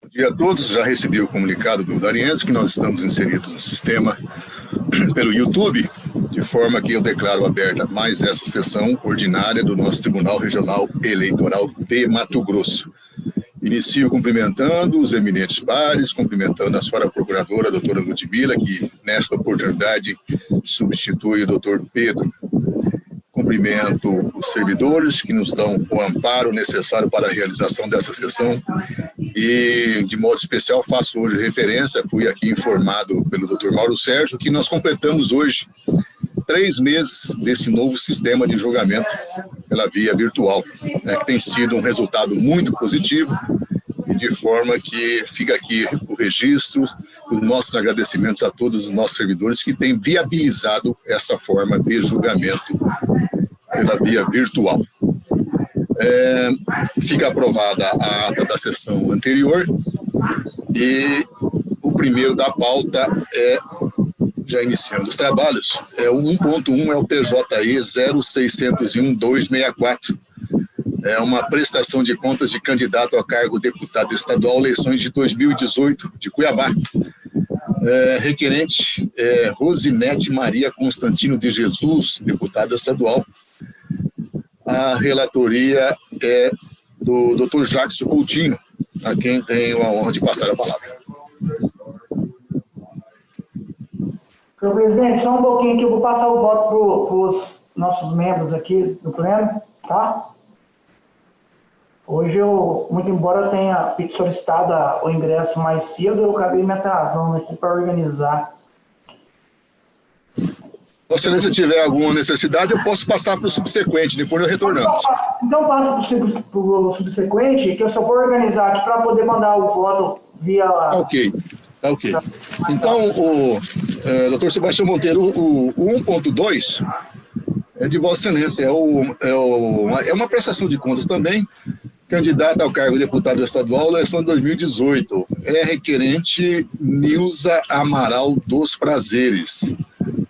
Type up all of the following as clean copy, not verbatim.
Bom dia a todos. Já recebi o comunicado do Dariense que nós estamos inseridos no sistema pelo YouTube, de forma que eu declaro aberta mais essa sessão ordinária do nosso Tribunal Regional Eleitoral de Mato Grosso. Inicio cumprimentando os eminentes pares, cumprimentando a senhora procuradora, a doutora Ludmila, que nesta oportunidade substitui o doutor Pedro. Cumprimento os servidores que nos dão o amparo necessário para a realização dessa sessão e, de modo especial, faço hoje referência, fui aqui informado pelo Dr. Mauro Sérgio, que nós completamos hoje 3 meses desse novo sistema de julgamento pela via virtual, né, que tem sido um resultado muito positivo, e de forma que fica aqui o registro, os nossos agradecimentos a todos os nossos servidores que têm viabilizado essa forma de julgamento pela via virtual. Fica aprovada a ata da sessão anterior e o primeiro da pauta já iniciando os trabalhos, o 1.1 é o PJE 0601-264. É uma prestação de contas de candidato a cargo deputado estadual, eleições de 2018, de Cuiabá. Requerente Rosinete Maria Constantino de Jesus, deputada estadual. A relatoria é do Dr. Jackson Coutinho, a quem tenho a honra de passar a palavra. Senhor presidente, só um pouquinho que eu vou passar o voto para os nossos membros aqui do pleno, tá? Hoje muito embora eu tenha solicitado o ingresso mais cedo, eu acabei me atrasando aqui para organizar. Se você tiver alguma necessidade, eu posso passar para o subsequente, depois eu retornamos. Então passa para o subsequente, que eu só vou organizar aqui para poder mandar o voto via... Tá ok. Então, doutor Sebastião Monteiro, o 1.2 é de Vossa Excelência, é uma prestação de contas também, candidata ao cargo de deputado estadual, eleição de 2018. É requerente Nilza Amaral dos Prazeres.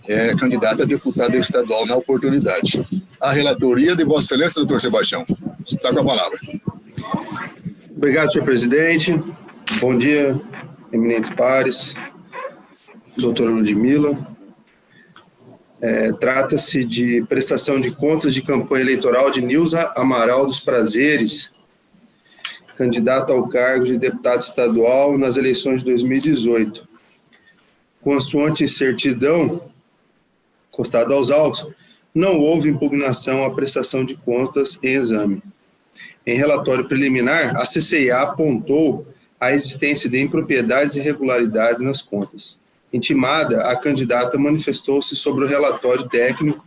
É candidata a deputada estadual na oportunidade. A relatoria de Vossa Excelência, doutor Sebastião. Você está com a palavra. Obrigado, senhor presidente. Bom dia, eminentes pares. Doutora Ludmila. Trata-se de prestação de contas de campanha eleitoral de Nilza Amaral dos Prazeres, candidata ao cargo de deputado estadual nas eleições de 2018. Consoante certidão constada aos autos, não houve impugnação à prestação de contas em exame. Em relatório preliminar, a CCIA apontou a existência de impropriedades e irregularidades nas contas. Intimada, a candidata manifestou-se sobre o relatório técnico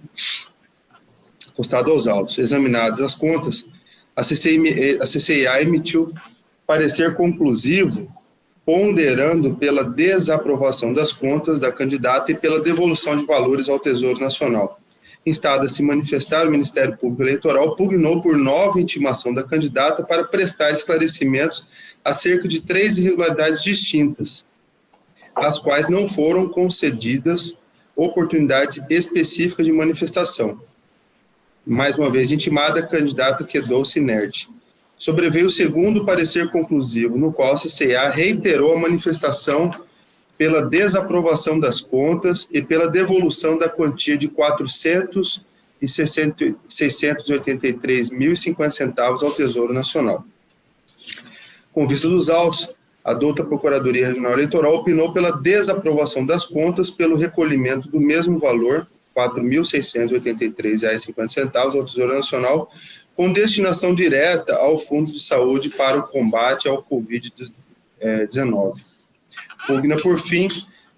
constado aos autos. Examinadas as contas, a CCIA emitiu parecer conclusivo, ponderando pela desaprovação das contas da candidata e pela devolução de valores ao Tesouro Nacional. Instada a se manifestar, o Ministério Público Eleitoral pugnou por nova intimação da candidata para prestar esclarecimentos acerca de 3 irregularidades distintas, às quais não foram concedidas oportunidade específica de manifestação. Mais uma vez intimada, a candidata quedou-se inerte. Sobreveio o segundo parecer conclusivo, no qual a CCA reiterou a manifestação pela desaprovação das contas e pela devolução da quantia de R$ 483.050 ao Tesouro Nacional. Com vista dos autos, a douta Procuradoria Regional Eleitoral opinou pela desaprovação das contas pelo recolhimento do mesmo valor, R$ 4.683,50 ao Tesouro Nacional, com destinação direta ao Fundo de Saúde para o combate ao Covid-19. Pugna, por fim,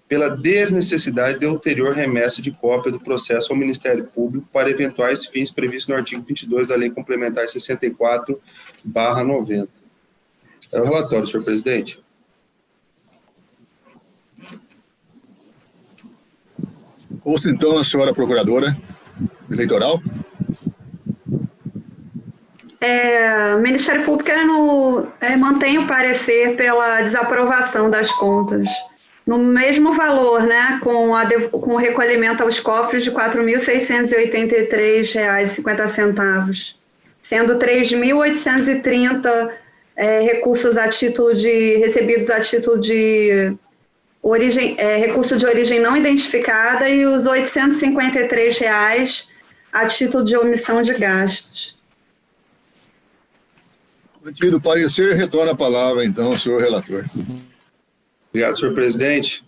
pela desnecessidade de ulterior remessa de cópia do processo ao Ministério Público para eventuais fins previstos no artigo 22 da Lei Complementar 64/90. É o relatório, senhor presidente. Ouço então a senhora procuradora eleitoral. O Ministério Público mantém o parecer pela desaprovação das contas, no mesmo valor, né, com o recolhimento aos cofres de R$ 4.683,50, sendo R$ 3.830 recursos a título de recebidos a título de origem, recurso de origem não identificada e os R$ 853 a título de omissão de gastos. Mantido o parecer, retorna a palavra, então, ao senhor relator. Obrigado, senhor presidente.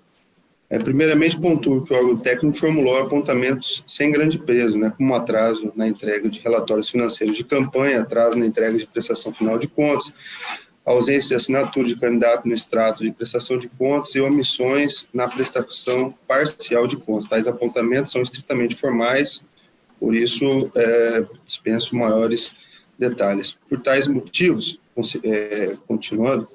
Primeiramente, pontuo que o órgão técnico formulou apontamentos sem grande peso, como atraso na entrega de relatórios financeiros de campanha, atraso na entrega de prestação final de contas, ausência de assinatura de candidato no extrato de prestação de contas e omissões na prestação parcial de contas. Tais apontamentos são estritamente formais, por isso dispenso maiores detalhes. Por tais motivos, continuando,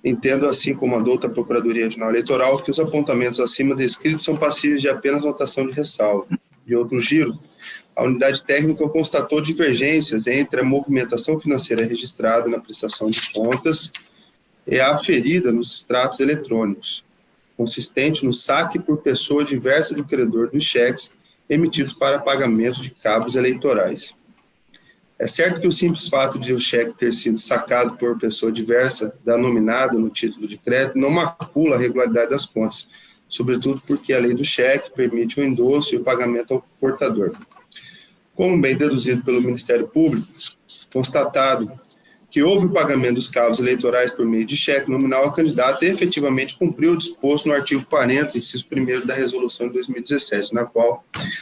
entendo, assim como a douta Procuradoria Regional Eleitoral, que os apontamentos acima descritos são passíveis de apenas notação de ressalva. De outro giro, a unidade técnica constatou divergências entre a movimentação financeira registrada na prestação de contas e a aferida nos extratos eletrônicos, consistente no saque por pessoa diversa do credor dos cheques emitidos para pagamento de cabos eleitorais. É certo que o simples fato de o cheque ter sido sacado por pessoa diversa da nominada no título de crédito não macula a regularidade das contas, sobretudo porque a lei do cheque permite o endosso e o pagamento ao portador. Como bem deduzido pelo Ministério Público, constatado que houve o pagamento dos cabos eleitorais por meio de cheque nominal, a candidata efetivamente cumpriu o disposto no artigo 40, inciso 1º da Resolução de 2017,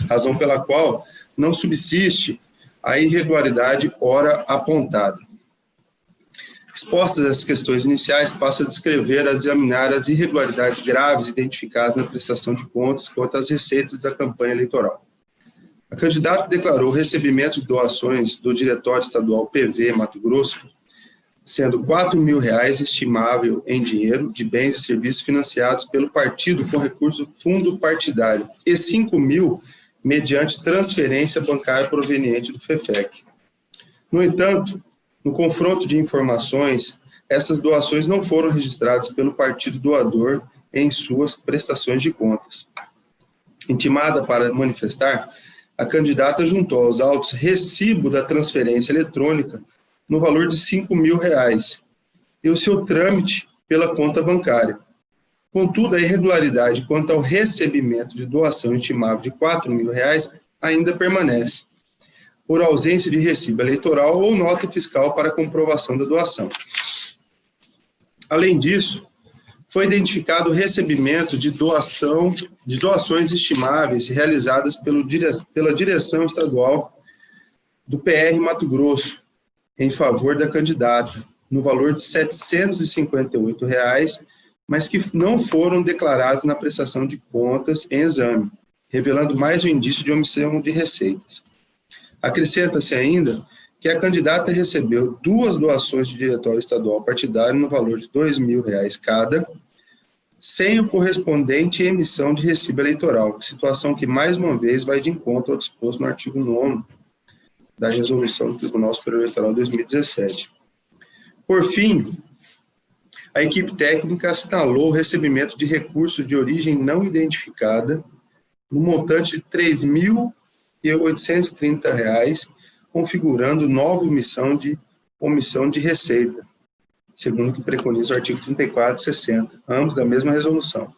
razão pela qual não subsiste a irregularidade ora apontada. Expostas as questões iniciais, passo a descrever, a examinar as irregularidades graves identificadas na prestação de contas quanto às receitas da campanha eleitoral. A candidata declarou recebimento de doações do Diretório Estadual PV Mato Grosso, sendo R$ 4.000 estimável em dinheiro de bens e serviços financiados pelo partido com recurso fundo partidário e R$ 5.000 mediante transferência bancária proveniente do FEFEC. No entanto, no confronto de informações, essas doações não foram registradas pelo partido doador em suas prestações de contas. Intimada para manifestar, a candidata juntou aos autos recibo da transferência eletrônica no valor de R$ 5.000 e o seu trâmite pela conta bancária. Contudo, a irregularidade quanto ao recebimento de doação estimável de R$ 4.000 ainda permanece, por ausência de recibo eleitoral ou nota fiscal para comprovação da doação. Além disso, foi identificado o recebimento de doações estimáveis realizadas pela direção estadual do PR Mato Grosso, em favor da candidata, no valor de R$ 758, mas que não foram declarados na prestação de contas em exame, revelando mais um indício de omissão de receitas. Acrescenta-se ainda que a candidata recebeu 2 doações de diretório estadual partidário no valor de R$ 2.000 cada, sem o correspondente emissão de recibo eleitoral, situação que, mais uma vez, vai de encontro ao disposto no artigo 9º da Resolução do Tribunal Superior Eleitoral 2017. Por fim, a equipe técnica assinalou o recebimento de recursos de origem não identificada no montante de R$ 3.830, configurando nova omissão de receita, segundo o que preconiza o artigo 34 e 60, ambos da mesma resolução.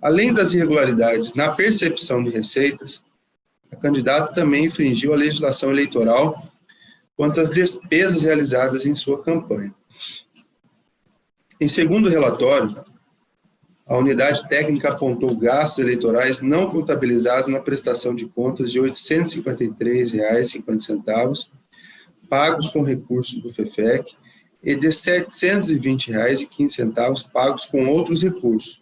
Além das irregularidades na percepção de receitas, a candidata também infringiu a legislação eleitoral quanto às despesas realizadas em sua campanha. Em segundo relatório, a unidade técnica apontou gastos eleitorais não contabilizados na prestação de contas de R$ 853,50, pagos com recursos do FEFEC, e de R$ 720,15 pagos com outros recursos,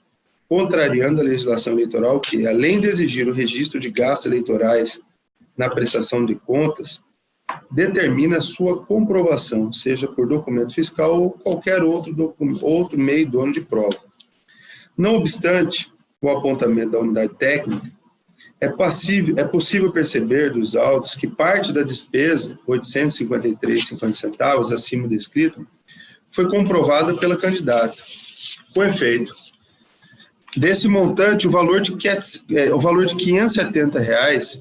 contrariando a legislação eleitoral que, além de exigir o registro de gastos eleitorais na prestação de contas, determina sua comprovação, seja por documento fiscal ou qualquer outro meio idôneo de prova. Não obstante o apontamento da unidade técnica, é possível perceber dos autos que parte da despesa, R$ 853,50, acima descrito, foi comprovada pela candidata. Com efeito, desse montante, o valor de R$ 570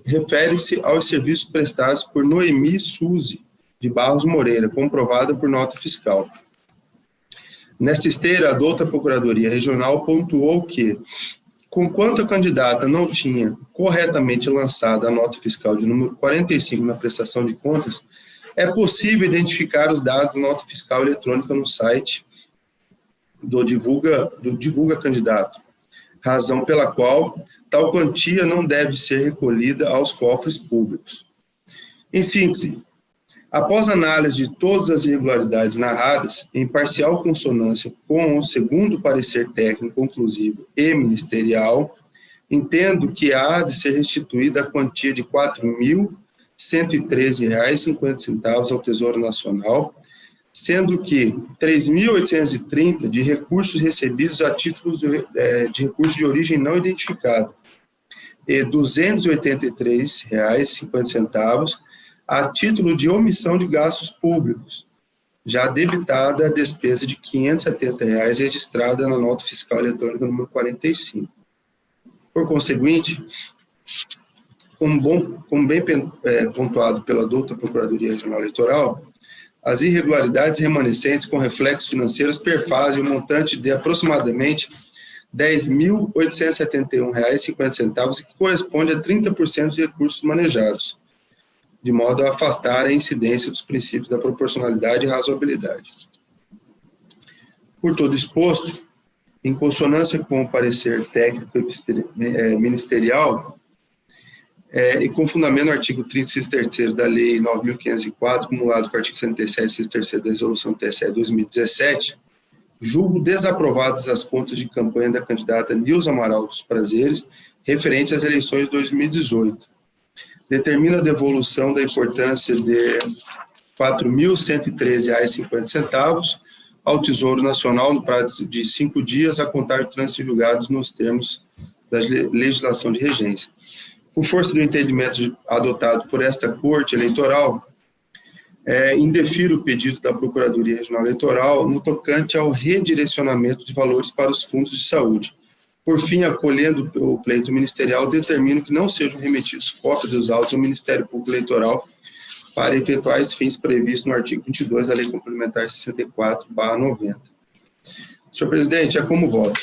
refere-se aos serviços prestados por Noemi Suzy de Barros Moreira, comprovada por nota fiscal. Nesta esteira, a douta Procuradoria Regional pontuou que, conquanto a candidata não tinha corretamente lançado a nota fiscal de número 45 na prestação de contas, é possível identificar os dados da nota fiscal eletrônica no site do Divulga Candidato, razão pela qual tal quantia não deve ser recolhida aos cofres públicos. Em síntese, após análise de todas as irregularidades narradas, em parcial consonância com o segundo parecer técnico conclusivo e ministerial, entendo que há de ser restituída a quantia de R$ 4.113,50 ao Tesouro Nacional, sendo que R$ 3.830 de recursos recebidos a títulos de recursos de origem não identificada e R$ 283,50 a título de omissão de gastos públicos, já debitada a despesa de R$ 570 registrada na nota fiscal eletrônica número 45. Por conseguinte, como bem pontuado pela douta Procuradoria Regional Eleitoral, as irregularidades remanescentes com reflexos financeiros perfazem o montante de aproximadamente R$ 10.871,50, que corresponde a 30% de recursos manejados, de modo a afastar a incidência dos princípios da proporcionalidade e razoabilidade. Por todo exposto, em consonância com o parecer técnico ministerial, e com fundamento no artigo 36º da Lei 9.504, acumulado com o artigo 107, 3º da Resolução TSE 2017, julgo desaprovadas as contas de campanha da candidata Nilza Amaral dos Prazeres, referente às eleições de 2018. Determina a devolução da importância de R$ 4.113,50 ao Tesouro Nacional no prazo de 5 dias a contar de trânsito julgados nos termos da legislação de regência. Por força do entendimento adotado por esta Corte Eleitoral, indefiro o pedido da Procuradoria Regional Eleitoral no tocante ao redirecionamento de valores para os fundos de saúde. Por fim, acolhendo o pleito ministerial, determino que não sejam remetidos cópias dos autos ao Ministério Público Eleitoral para eventuais fins previstos no artigo 22 da Lei Complementar 64/90. Senhor presidente, é como voto.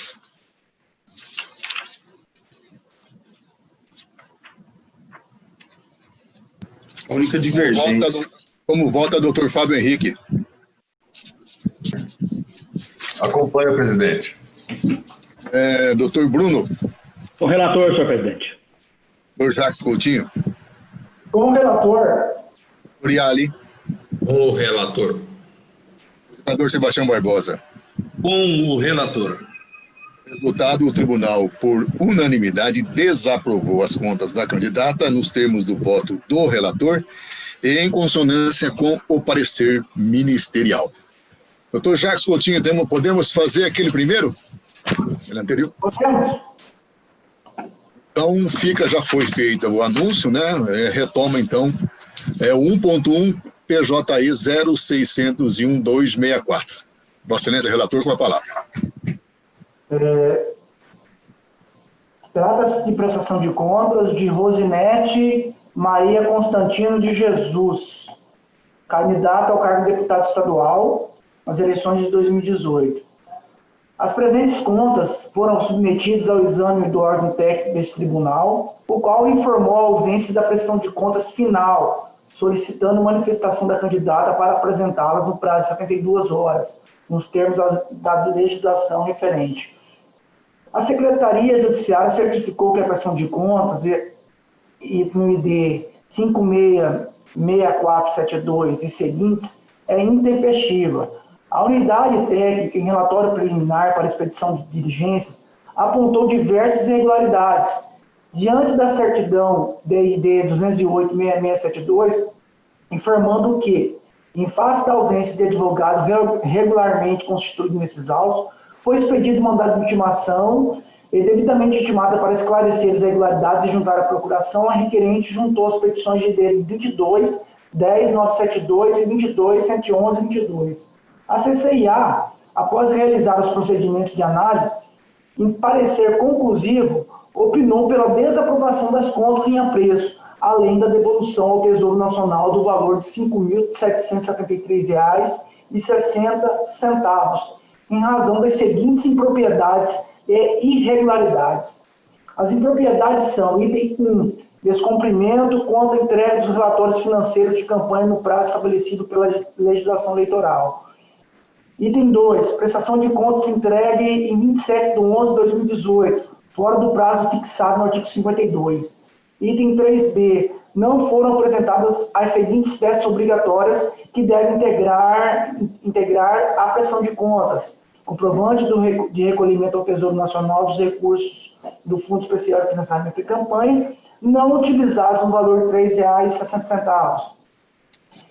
A única divergência. Como vota, doutor Fábio Henrique? Acompanho, presidente. Doutor Bruno? Com o relator, senhor presidente. Doutor Jacques Coutinho? Com o relator. Doutor Yali? Com o relator. Senador Sebastião Barbosa? Com o relator. Resultado, o tribunal, por unanimidade, desaprovou as contas da candidata nos termos do voto do relator e em consonância com o parecer ministerial. Doutor Jacques Coutinho, podemos fazer aquele primeiro? Aquele anterior? Podemos. Então, já foi feito o anúncio, né? Retoma, então, 1.1 PJI 0601-264. Vossa Excelência, relator, com a palavra. Trata-se de prestação de contas de Rosinete Maria Constantino de Jesus, candidata ao cargo de deputado estadual nas eleições de 2018. As presentes contas foram submetidas ao exame do órgão técnico desse tribunal, o qual informou a ausência da prestação de contas final, solicitando manifestação da candidata para apresentá-las no prazo de 72 horas, nos termos da legislação referente. A Secretaria Judiciária certificou que a prestação de contas e no ID 566472 e seguintes é intempestiva. A unidade técnica, em relatório preliminar para expedição de diligências, apontou diversas irregularidades. Diante da certidão DID 208-6672, informando que, em face da ausência de advogado regularmente constituído nesses autos, foi expedido mandado de intimação e devidamente intimada para esclarecer as irregularidades e juntar à procuração, a requerente juntou as petições de ID 22, 10, 972 e 22, 111 e 22. A CCIA, após realizar os procedimentos de análise, em parecer conclusivo, opinou pela desaprovação das contas em apreço, além da devolução ao Tesouro Nacional do valor de R$ 5.773,60, em razão das seguintes impropriedades e irregularidades. As impropriedades são: item 1, descumprimento contra a entrega dos relatórios financeiros de campanha no prazo estabelecido pela legislação eleitoral. Item 2, prestação de contas entregue em 27/11/2018, fora do prazo fixado no artigo 52. Item 3b, não foram apresentadas as seguintes peças obrigatórias que devem integrar a prestação de contas: comprovante de recolhimento ao Tesouro Nacional dos recursos do Fundo Especial de Financiamento de Campanha, não utilizados no valor de R$ 3,60.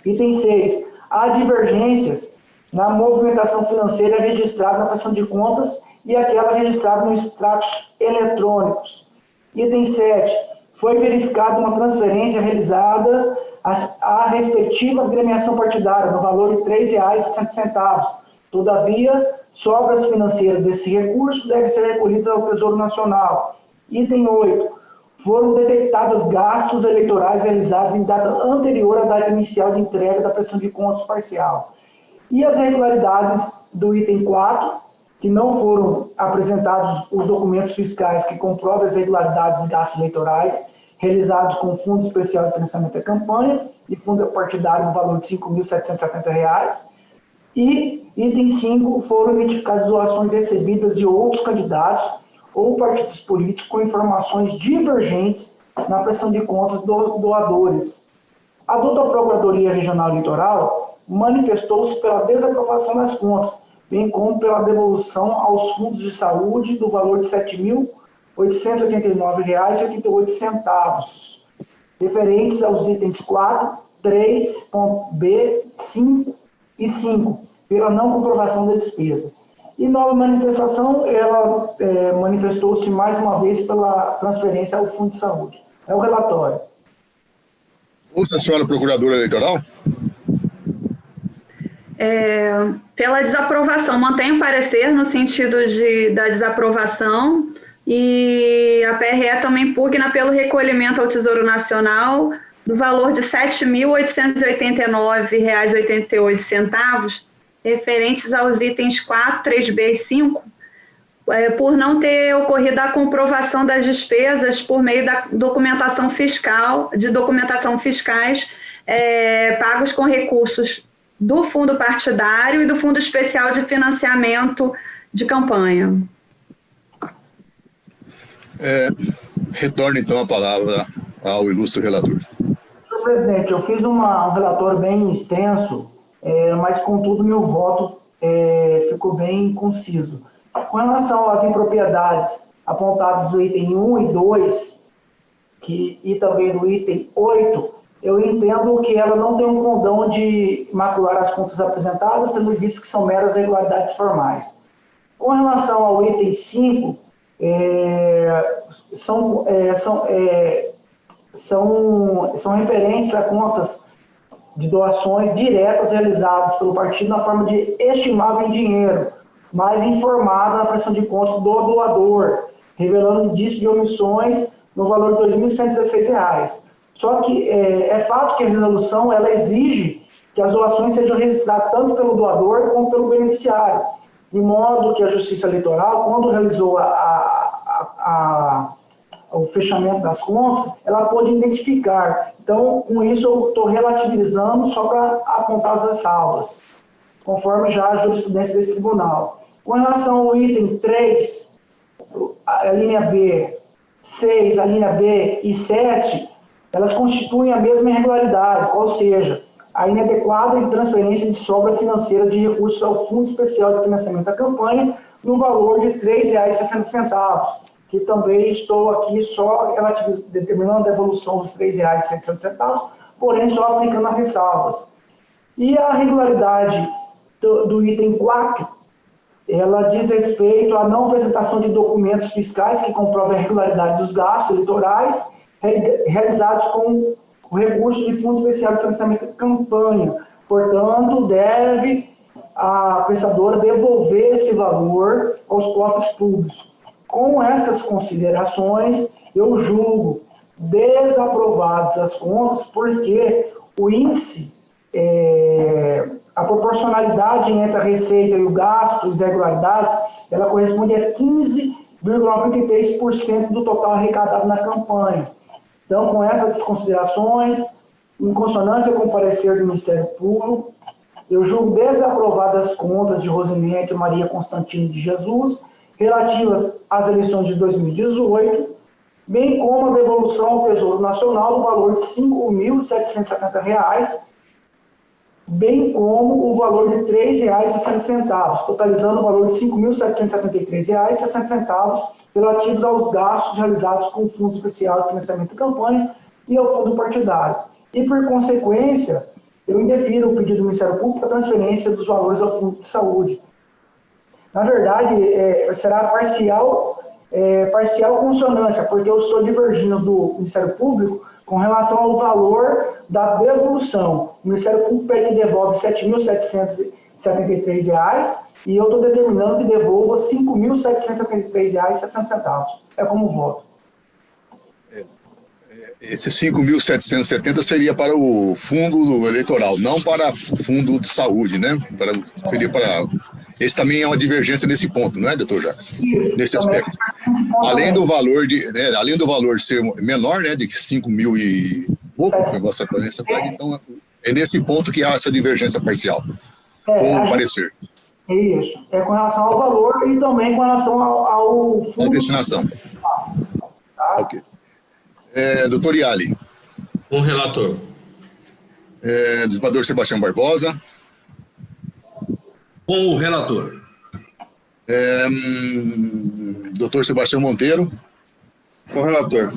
Item 6, há divergências na movimentação financeira registrada na prestação de contas e aquela registrada nos extratos eletrônicos. Item 7, foi verificada uma transferência realizada à respectiva agremiação partidária no valor de R$ 3,60. Todavia, sobras financeiras desse recurso devem ser recolhidas ao Tesouro Nacional. Item 8, foram detectados gastos eleitorais realizados em data anterior à data inicial de entrega da prestação de contas parcial. E as irregularidades do item 4, que não foram apresentados os documentos fiscais que comprovam as irregularidades e gastos eleitorais realizados com o Fundo Especial de Financiamento da Campanha e Fundo Partidário no valor de R$ 5.770. E item 5, foram identificadas doações recebidas de outros candidatos ou partidos políticos com informações divergentes na prestação de contas dos doadores. A doutora Procuradoria Regional Eleitoral manifestou-se pela desaprovação das contas, bem como pela devolução aos fundos de saúde do valor de R$ 7.889,88, referentes aos itens 4, 3.b, 5 e 5, pela não comprovação da despesa. E nova manifestação, ela manifestou-se mais uma vez pela transferência ao Fundo de Saúde. É o relatório. Ouça a senhora Procuradora Eleitoral. Pela desaprovação, mantenho o parecer no sentido da desaprovação, e a PRE também impugna pelo recolhimento ao Tesouro Nacional do valor de R$ 7.889,88, referentes aos itens 4, 3b e 5, por não ter ocorrido a comprovação das despesas por meio da documentação fiscais pagos com recursos do Fundo Partidário e do Fundo Especial de Financiamento de Campanha. Retorno, então, a palavra ao ilustre relator. Senhor presidente, eu fiz um relatório bem extenso, mas, contudo, meu voto ficou bem conciso. Com relação às impropriedades apontadas do item 1 e 2, e também do item 8, eu entendo que ela não tem um condão de macular as contas apresentadas, tendo visto que são meras irregularidades formais. Com relação ao item 5, são referentes a contas de doações diretas realizadas pelo partido na forma de estimável em dinheiro, mas informada na prestação de contas do doador, revelando indício de omissões no valor de R$ 2.116. Só que é fato que a resolução ela exige que as doações sejam registradas tanto pelo doador como pelo beneficiário, de modo que a Justiça Eleitoral, quando realizou o fechamento das contas, ela pôde identificar. Então, com isso, eu estou relativizando só para apontar as ressalvas, conforme já a jurisprudência desse tribunal. Com relação ao item 3, a linha B, 6, a linha B e 7, elas constituem a mesma irregularidade, ou seja, a inadequada transferência de sobra financeira de recursos ao Fundo Especial de Financiamento da Campanha no valor de R$ 3,60, que também estou aqui só determinando a devolução dos R$ 3,60, porém só aplicando as ressalvas. E a irregularidade do item 4, ela diz respeito à não apresentação de documentos fiscais que comprovem a regularidade dos gastos eleitorais realizados com o recurso de Fundo Especial de Financiamento de Campanha. Portanto, deve a prestadora devolver esse valor aos cofres públicos. Com essas considerações, eu julgo desaprovadas as contas, porque o índice, a proporção proporcionalidade entre a receita e o gasto, as irregularidades, ela corresponde a 15,93% do total arrecadado na campanha. Então, com essas considerações, em consonância com o parecer do Ministério Público, eu julgo desaprovadas as contas de Rosinete Maria Constantino de Jesus, relativas às eleições de 2018, bem como a devolução ao Tesouro Nacional do valor de R$ 5.770, bem como o valor de R$ 3,60, totalizando o valor de R$ 5.773,60 relativos aos gastos realizados com o Fundo Especial de Financiamento de Campanha e ao Fundo Partidário. E, por consequência, eu indefiro o pedido do Ministério Público para transferência dos valores ao Fundo de Saúde. Na verdade, será parcial consonância, porque eu estou divergindo do Ministério Público com relação ao valor da devolução. O Ministério Público pede que devolve R$ 7.773 e eu estou determinando que devolva R$ 5.773,60. É como voto. Esses 5.770 seria para o fundo eleitoral, não para o fundo de saúde, né? Seria para... Esse também é uma divergência nesse ponto, não é, doutor Jacques? Isso, nesse aspecto. Além do valor ser menor, né, de 5 mil e pouco, que a vossa presença pede, então é nesse ponto que há essa divergência parcial, com o parecer. Isso, é com relação ao valor e também com relação ao fundo. A destinação. Tá? Ok. Doutor Iali. Com o relator. Desembargador Sebastião Barbosa. Com o relator. Doutor Sebastião Monteiro. Com o relator.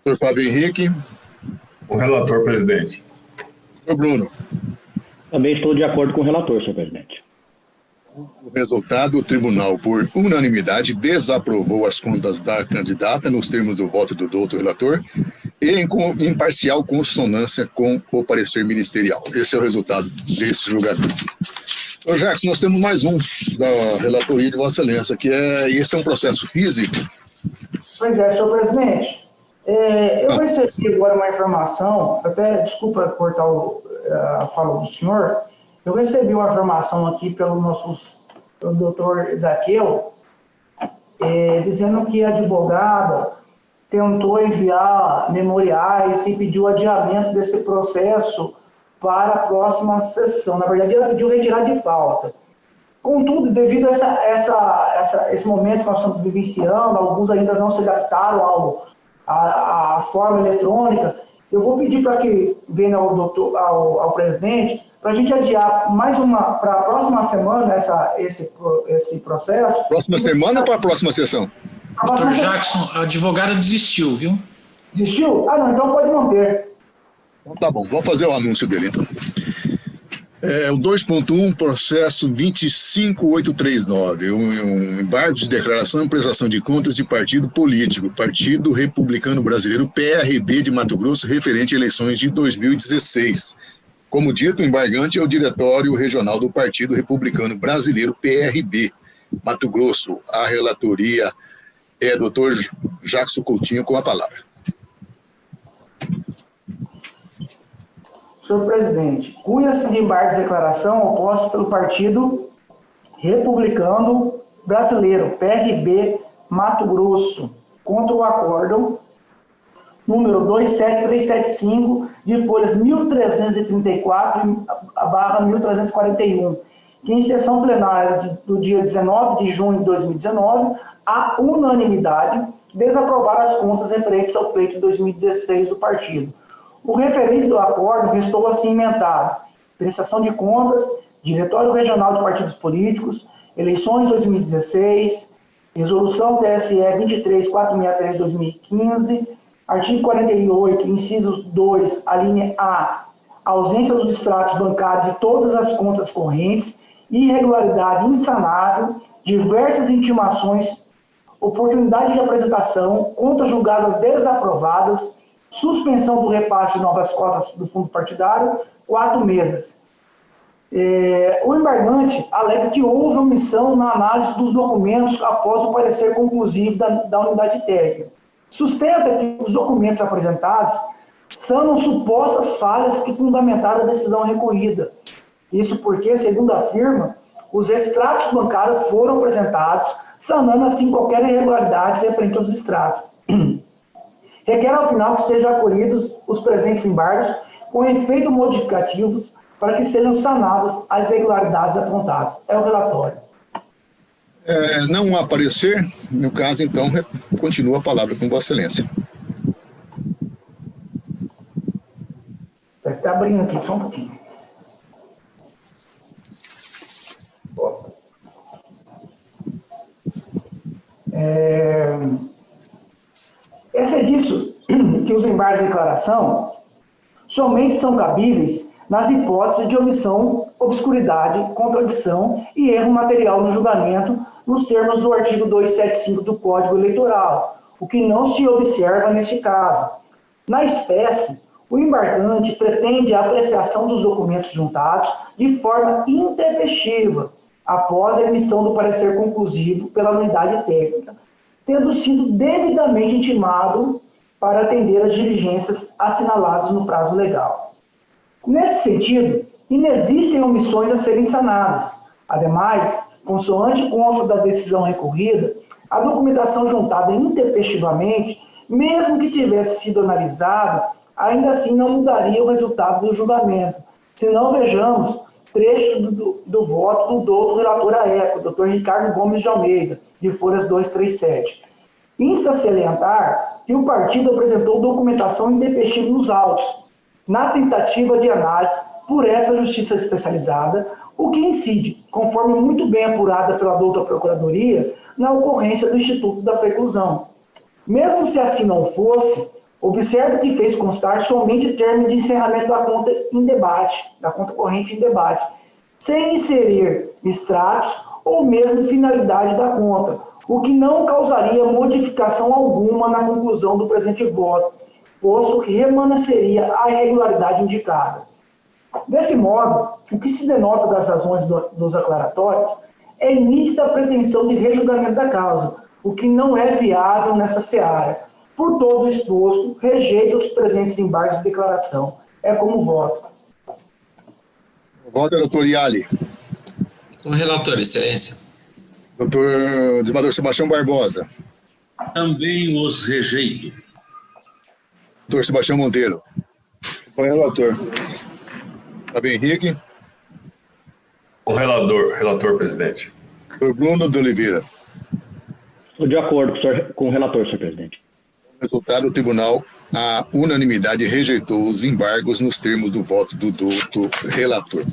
Doutor Fábio Henrique. Com o relator, presidente. Doutor Bruno. Também estou de acordo com o relator, senhor presidente. O resultado, o tribunal, por unanimidade, desaprovou as contas da candidata nos termos do voto do doutor relator e em parcial consonância com o parecer ministerial. Esse é o resultado desse julgamento. Ô Jacques, nós temos mais um da relatoria de Vossa Excelência, esse é um processo físico. Pois é, senhor presidente. Eu recebi agora uma informação, até desculpa cortar a fala do senhor, eu recebi uma informação aqui pelo doutor Zaqueu, dizendo que a advogada tentou enviar memoriais e pediu adiamento desse processo para a próxima sessão. Na verdade, ela pediu retirar de pauta. Contudo, devido a esse momento que nós estamos vivenciando, alguns ainda não se adaptaram à forma eletrônica, eu vou pedir para que venha ao presidente para a gente adiar para a próxima semana esse processo. Próxima semana ou para a próxima sessão? Doutor Jackson, a advogada desistiu, viu? Desistiu? Não, então pode manter. Então, tá bom, vamos fazer o anúncio dele, então. O 2.1, processo 25839, um embargo de declaração e prestação de contas de partido político, Partido Republicano Brasileiro, PRB de Mato Grosso, referente a eleições de 2016. Como dito, o embargante é o Diretório Regional do Partido Republicano Brasileiro, PRB, Mato Grosso. A relatoria é doutor Jackson Coutinho, com a palavra. Senhor presidente, cunha-se de embargo de declaração oposto pelo Partido Republicano Brasileiro, PRB, Mato Grosso, contra o acórdão número 27375, de folhas 1334/1341, que em sessão plenária do dia 19 de junho de 2019, a unanimidade, desaprovaram as contas referentes ao pleito de 2016 do partido. O referente do acordo restou assim emendado: prestação de contas, Diretório Regional de Partidos Políticos, eleições 2016, resolução TSE 23463/2015, artigo 48, inciso 2, a linha A, ausência dos extratos bancários de todas as contas correntes, irregularidade insanável, diversas intimações, oportunidade de apresentação, contas julgadas desaprovadas, suspensão do repasse de novas cotas do fundo partidário, 4 meses. O embargante alega que houve omissão na análise dos documentos após o parecer conclusivo da unidade técnica. Sustenta que os documentos apresentados são supostas falhas que fundamentaram a decisão recorrida. Isso porque, segundo afirma, os extratos bancários foram apresentados, sanando assim qualquer irregularidade referente aos extratos. Requer, ao final, que sejam acolhidos os presentes embargos com efeitos modificativos para que sejam sanadas as irregularidades apontadas. É o relatório. Não há parecer, no caso, então, continua a palavra com Vossa Excelência. Está abrindo aqui, só um pouquinho. É disso que os embargos de declaração somente são cabíveis nas hipóteses de omissão, obscuridade, contradição e erro material no julgamento, nos termos do artigo 275 do Código Eleitoral, o que não se observa neste caso. Na espécie, o embargante pretende a apreciação dos documentos juntados de forma intempestiva, após a emissão do parecer conclusivo pela unidade técnica, tendo sido devidamente intimado para atender às diligências assinaladas no prazo legal. Nesse sentido, inexistem omissões a serem sanadas. Ademais, consoante consta da decisão recorrida, a documentação juntada intempestivamente, mesmo que tivesse sido analisada, ainda assim não mudaria o resultado do julgamento. Se não, vejamos trecho do voto do doutor relator AECO, Dr. Ricardo Gomes de Almeida, de folhas 237. Insta a salientar que o partido apresentou documentação intempestiva nos autos, na tentativa de análise por essa justiça especializada, o que incide, conforme muito bem apurada pela douta Procuradoria, na ocorrência do Instituto da Preclusão. Mesmo se assim não fosse, observe que fez constar somente termo de encerramento da conta em debate, da conta corrente em debate, sem inserir extratos ou mesmo finalidade da conta, o que não causaria modificação alguma na conclusão do presente voto, posto que remanesceria a irregularidade indicada. Desse modo, o que se denota das razões dos aclaratórios é nítida a pretensão de rejulgamento da causa, o que não é viável nessa seara. Por todos exposto, rejeita os presentes embargos de declaração. É como voto. Voto, doutor Iali. Com relator, Excelência. Doutor Desembargador Sebastião Barbosa. Também os rejeito. Doutor Sebastião Monteiro. Com relator. Fábio Henrique. Com relator, presidente. Doutor Bruno de Oliveira. Estou de acordo com o relator, senhor presidente. Resultado, o tribunal, a unanimidade, rejeitou os embargos nos termos do voto do doutor relator.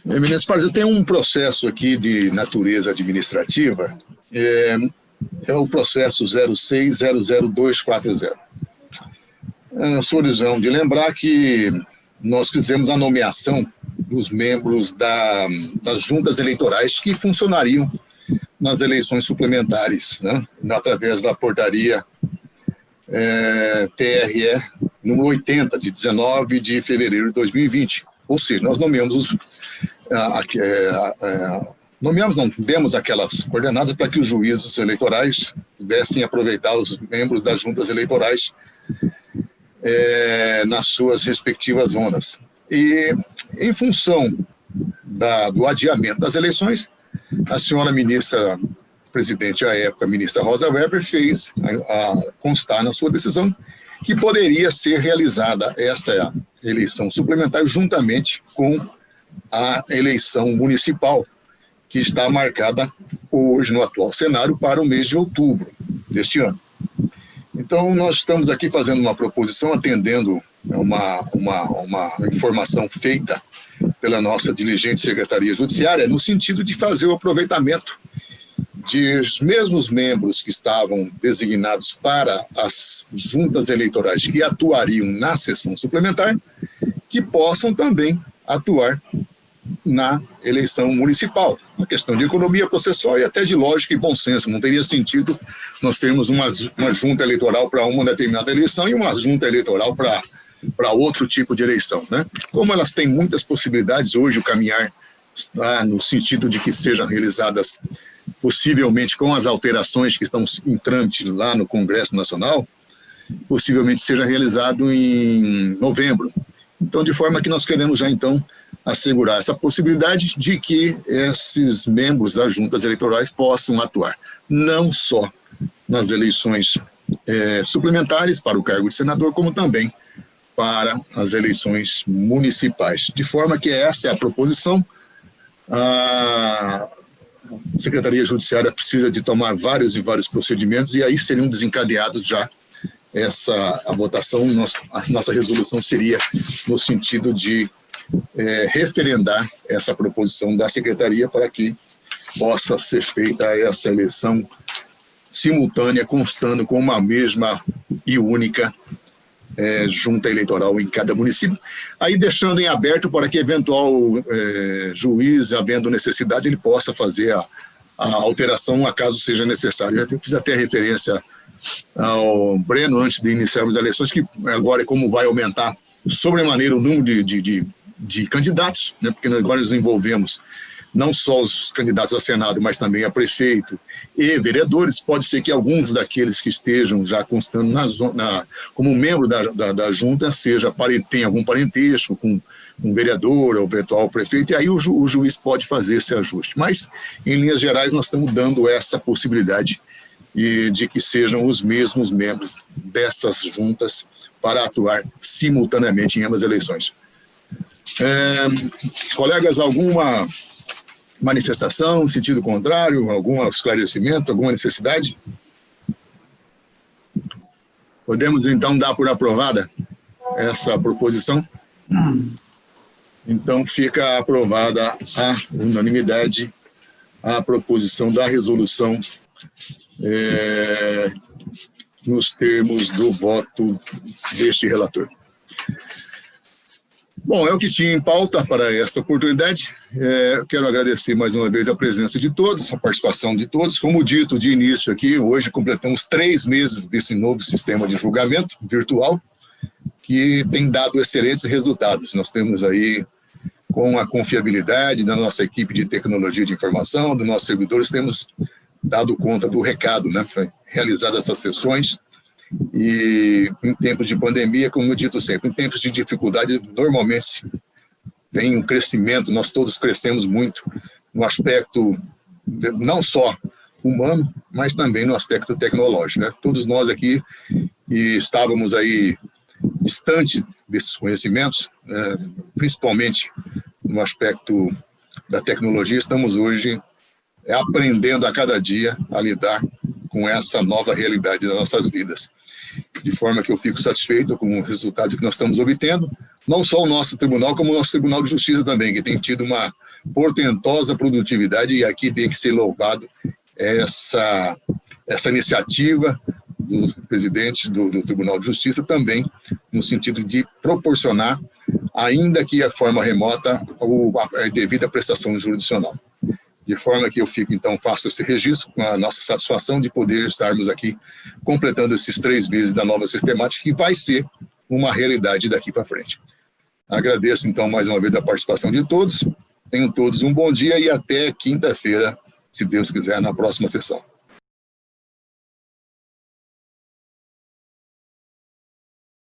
Eminentes pares, eu tenho um processo aqui de natureza administrativa, é o processo 0600240. Senhores vão de lembrar que nós fizemos a nomeação dos membros das juntas eleitorais que funcionariam nas eleições suplementares, né, através da portaria TRE número 80, de 19 de fevereiro de 2020. Ou seja, nós demos aquelas coordenadas para que os juízes eleitorais pudessem aproveitar os membros das juntas eleitorais nas suas respectivas zonas. E, em função do adiamento das eleições, a senhora ministra, presidente à época, a ministra Rosa Weber, fez constar na sua decisão que poderia ser realizada essa eleição suplementar juntamente com a eleição municipal, que está marcada hoje no atual cenário para o mês de outubro deste ano. Então, nós estamos aqui fazendo uma proposição, atendendo uma informação feita pela nossa diligente Secretaria Judiciária, no sentido de fazer o aproveitamento dos mesmos membros que estavam designados para as juntas eleitorais que atuariam na sessão suplementar, que possam também atuar na eleição municipal. Uma questão de economia processual e até de lógica e bom senso. Não teria sentido nós termos uma junta eleitoral para uma determinada eleição e uma junta eleitoral para outro tipo de eleição, né? Como elas têm muitas possibilidades, hoje o caminhar está no sentido de que sejam realizadas possivelmente com as alterações que estão em trâmite lá no Congresso Nacional, possivelmente seja realizado em novembro. Então, de forma que nós queremos já, então, assegurar essa possibilidade de que esses membros das juntas eleitorais possam atuar, não só nas eleições suplementares para o cargo de senador, como também para as eleições municipais. De forma que essa é a proposição. A Secretaria Judiciária precisa de tomar vários e vários procedimentos, e aí seriam desencadeados já a votação. A nossa resolução seria no sentido de referendar essa proposição da Secretaria para que possa ser feita essa eleição simultânea, constando com uma mesma e única junta eleitoral em cada município, aí deixando em aberto para que eventual juiz, havendo necessidade, ele possa fazer a alteração, acaso seja necessário. Eu fiz até referência ao Breno, antes de iniciarmos as eleições, que agora, como vai aumentar sobremaneira o número de candidatos, né, porque agora nós envolvemos não só os candidatos a Senado, mas também a prefeito e vereadores. Pode ser que alguns daqueles que estejam já constando como membro da junta tenha algum parentesco com um vereador ou eventual prefeito, e aí o juiz pode fazer esse ajuste. Mas, em linhas gerais, nós estamos dando essa possibilidade de que sejam os mesmos membros dessas juntas para atuar simultaneamente em ambas as eleições. Colegas, alguma manifestação, sentido contrário, algum esclarecimento, alguma necessidade? Podemos, então, dar por aprovada essa proposição? Então, fica aprovada a unanimidade a proposição da resolução nos termos do voto deste relator. Bom, é o que tinha em pauta para esta oportunidade. Quero agradecer mais uma vez a presença de todos, a participação de todos. Como dito de início aqui, hoje completamos 3 meses desse novo sistema de julgamento virtual, que tem dado excelentes resultados. Nós temos aí, com a confiabilidade da nossa equipe de tecnologia de informação, dos nossos servidores, temos dado conta do recado, né? Foi realizado essas sessões. E em tempos de pandemia, como eu dito sempre, em tempos de dificuldade, normalmente vem um crescimento, nós todos crescemos muito no aspecto não só humano, mas também no aspecto tecnológico, né? Todos nós aqui estávamos aí distante desses conhecimentos, principalmente no aspecto da tecnologia, estamos hoje aprendendo a cada dia a lidar com essa nova realidade das nossas vidas. De forma que eu fico satisfeito com o resultado que nós estamos obtendo, não só o nosso tribunal, como o nosso Tribunal de Justiça também, que tem tido uma portentosa produtividade, e aqui tem que ser louvado essa iniciativa do presidente do Tribunal de Justiça também, no sentido de proporcionar, ainda que a forma remota, a devida prestação jurisdicional. De forma que eu fico, então, faço esse registro com a nossa satisfação de poder estarmos aqui completando esses 3 meses da nova sistemática, que vai ser uma realidade daqui para frente. Agradeço, então, mais uma vez a participação de todos. Tenham todos um bom dia e até quinta-feira, se Deus quiser, na próxima sessão.